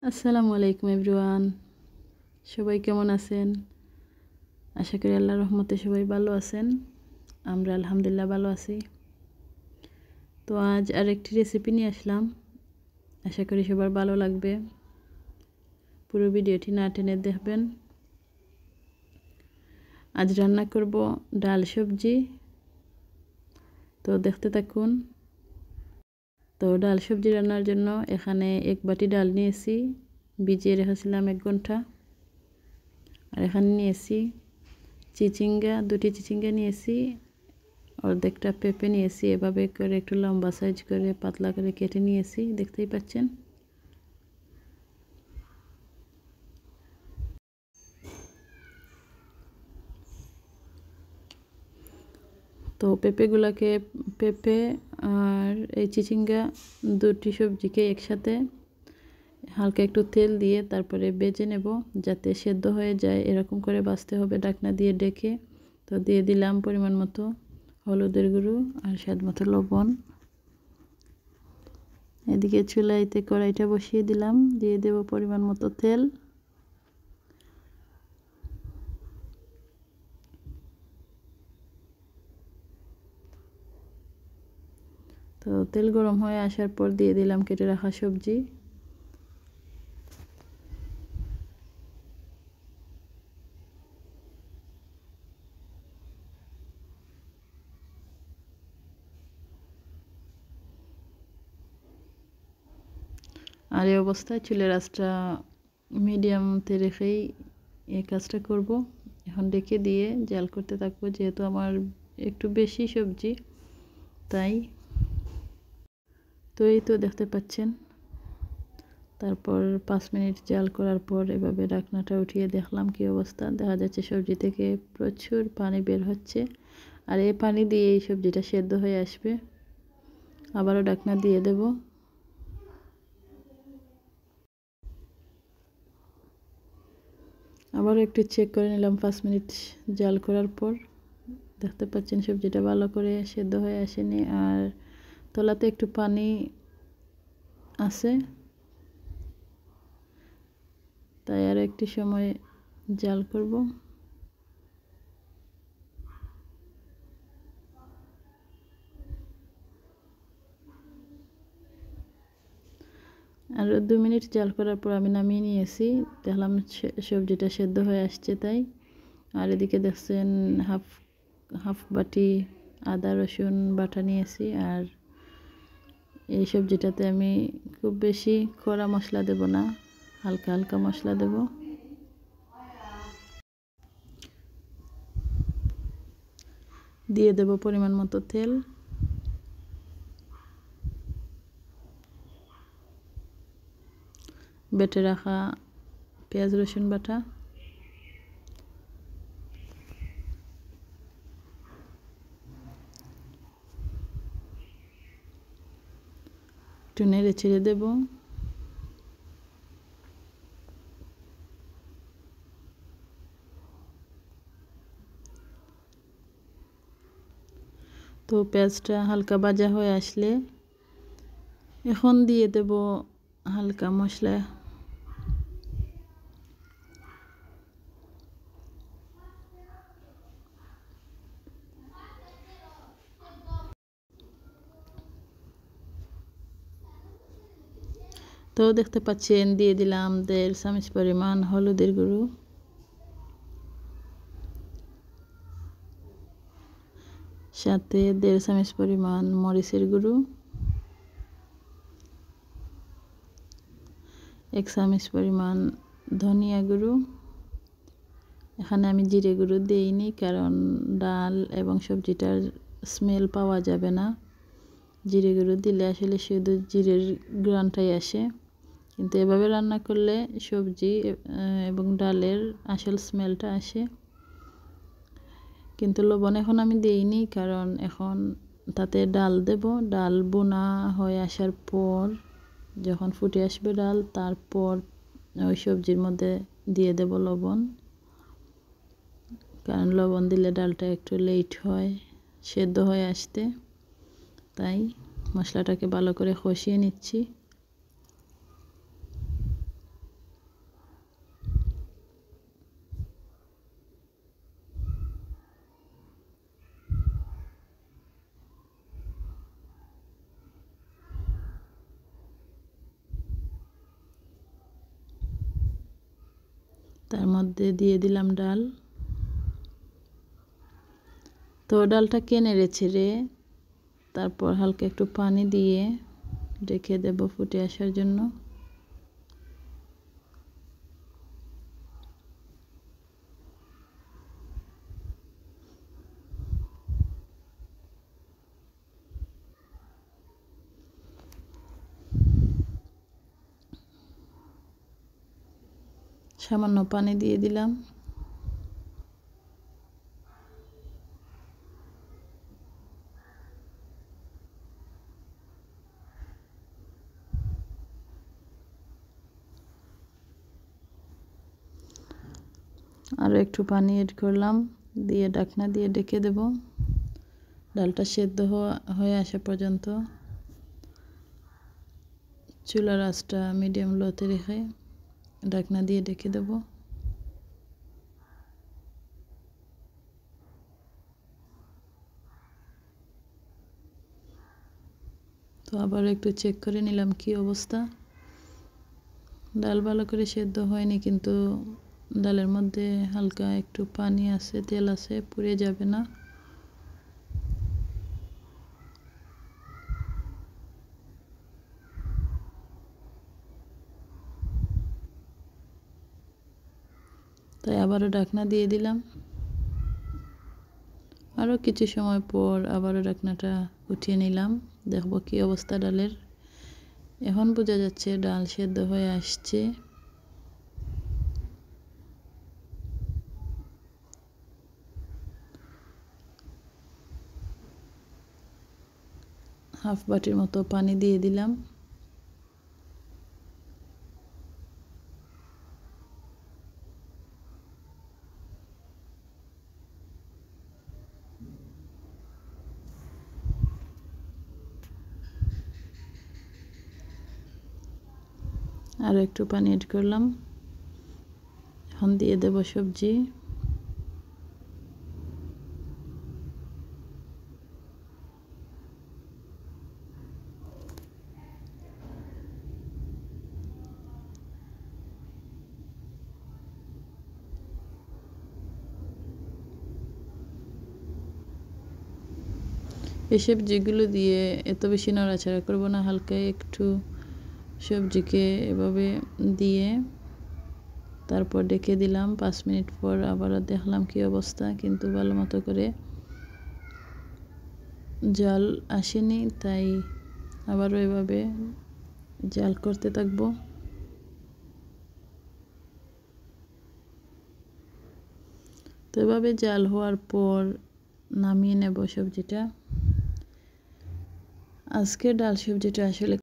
আসসালামু আলাইকুম এভরিওয়ান, সবাই কেমন আছেন? আশা করি আল্লাহর রহমতে সবাই ভালো আছেন। আমরা আলহামদুলিল্লাহ ভালো আছি। তো আজ আরেকটি রেসিপি নিয়ে আসলাম, আশা করি সবার ভালো লাগবে। পুরো ভিডিওটি না টেনে দেখবেন। আজ রান্না করব ডাল সবজি, তো দেখতে থাকুন। তো ডাল সবজি রান্নার জন্য এখানে এক বাটি ডাল নিয়েছি, ভিজিয়ে রেখেছিলাম 1 ঘন্টা। আর এখানে নিয়েছি দুটি চিচিঙ্গা নিয়েছি, অর্ধেকটা পেঁপে নিয়েছি। এভাবে করে একটু লম্বা সাইজ করে পাতলা করে কেটে নিয়েছি, দেখতেই পাচ্ছেন। তো পেঁপে আর এই চিচিঙ্গা দুটি সবজিকে একসাথে হালকা একটু তেল দিয়ে তারপরে ভেজে নেব, যাতে সেদ্ধ হয়ে যায়। এরকম করে ভাজতে হবে ঢাকনা দিয়ে ঢেকে। তো দিয়ে দিলাম পরিমাণ মতো হলুদের গুঁড়ো আর স্বাদ মতো লবণ। এদিকে চুলাইতে কড়াইটা বসিয়ে দিলাম, দিয়ে দেব পরিমাণ মতো তেল। তো তেল গরম হয়ে আসার পর দিয়ে দিলাম কেটে রাখা সবজি। আর এই অবস্থায় চুলের আঁচটা মিডিয়ামতে রেখেই এই কাজটা করব। এখন ডেকে দিয়ে জাল করতে থাকবো, যেহেতু আমার একটু বেশি সবজি তাই। তো এই তো দেখতে পাচ্ছেন, তারপর 5 মিনিট জাল করার পর এভাবে ঢাকনাটা উঠিয়ে দেখলাম কি অবস্থা। দেখা যাচ্ছে সবজি থেকে প্রচুর পানি বের হচ্ছে, আর এই পানি দিয়ে এই সবজিটা সেদ্ধ হয়ে আসবে। আবারও ঢাকনা দিয়ে দেব। আবারও একটু চেক করে নিলাম 5 মিনিট জাল করার পর। দেখতে পাচ্ছেন সবজিটা ভালো করে সেদ্ধ হয়ে আসেনি, আর তলাতে একটু পানি আছে, তাই আর একটি সময় জাল করব। আর 2 মিনিট জাল করার পর আমি নামিয়ে নিয়েছি। দেখলাম সবজিটা সেদ্ধ হয়ে আসছে তাই। আর এদিকে দেখছেন হাফ বাটি আদা রসুন বাটা নিয়েছি। আর এই সবজিটাতে আমি খুব বেশি কড়া মশলা দেব না, হালকা হালকা মশলা দেব। দিয়ে দেব পরিমাণ মতো তেল। বেটে রাখা পেঁয়াজ রসুন বাটা, একটু নেড়ে ছেড়ে দেব। তো পেঁয়াজটা হালকা ভাজা হয়ে আসলে এখন দিয়ে দেব হালকা মশলা। তো দেখতে পাচ্ছেন দিয়ে দিলাম 1.5 চামচ পরিমাণ হলুদের গুঁড়ো, সাথে 1.5 চামচ পরিমাণ মরিচের গুঁড়ো, 1 চামচ পরিমাণ ধনিয়া গুঁড়ো। এখানে আমি জিরে গুঁড়ো দিইনি, কারণ ডাল এবং সবজিটার স্মেল পাওয়া যাবে না। জিরে গুঁড়ো দিলে আসলে শুধু জিরের ঘ্রাণটাই আসে, কিন্তু এভাবে রান্না করলে সবজি এবং ডালের আসল স্মেলটা আসে। কিন্তু লবণ এখন আমি দিইনি, কারণ এখন তাতে ডাল দেব। ডাল বোনা হয়ে আসার পর যখন ফুটে আসবে ডাল, তারপর ওই সবজির মধ্যে দিয়ে দেব লবণ, কারণ লবণ দিলে ডালটা একটু লেট হয় সেদ্ধ হয়ে আসতে। তাই মশলাটাকে ভালো করে কষিয়ে নিচ্ছি। তার মধ্যে দিয়ে দিলাম ডাল। তো ডালটাকে নেড়ে ছেড়ে তারপর হালকা একটু পানি দিয়ে রেখে দেব ফুটে আসার জন্য। সামান্য পানি দিয়ে দিলাম। আরও একটু পানি এড করলাম, দিয়ে ঢাকনা দিয়ে ঢেকে দেব। ডালটা সেদ্ধ হয়ে আসা পর্যন্ত চুলার আঁচটা মিডিয়াম লোতে রেখে ঢাকনা দিয়ে ঢেকে দেব। তো আবার একটু চেক করে নিলাম কি অবস্থা। ডাল ভালো করে সেদ্ধ হয়নি, কিন্তু ডালের মধ্যে হালকা একটু পানি আছে, তেল আছে, পুড়ে যাবে না। তাই আবারও ঢাকনা দিয়ে দিলাম। আরও কিছু সময় পর আবারও ঢাকনাটা উঠিয়ে নিলাম, দেখব কি অবস্থা ডালের। এখন বোঝা যাচ্ছে ডাল সেদ্ধ হয়ে আসছে। হাফ বাটির মতো পানি দিয়ে দিলাম। আরও একটু পানি এড করলাম। এখন দিয়ে দেব সবজি। এই সবজিগুলো দিয়ে এত বেশি নাড়াচাড়া করব না, হালকা একটু সবজিকে এভাবে দিয়ে তারপর ডেকে দিলাম। 5 মিনিট পর আবারও দেখলাম কি অবস্থা, কিন্তু ভালো মতো করে জাল আসেনি, তাই আবারও এভাবে জাল করতে থাকবো। তো এভাবে জাল হওয়ার পর নামিয়ে নেব সবজিটা। আজকে ডাল সবজিটা আসলে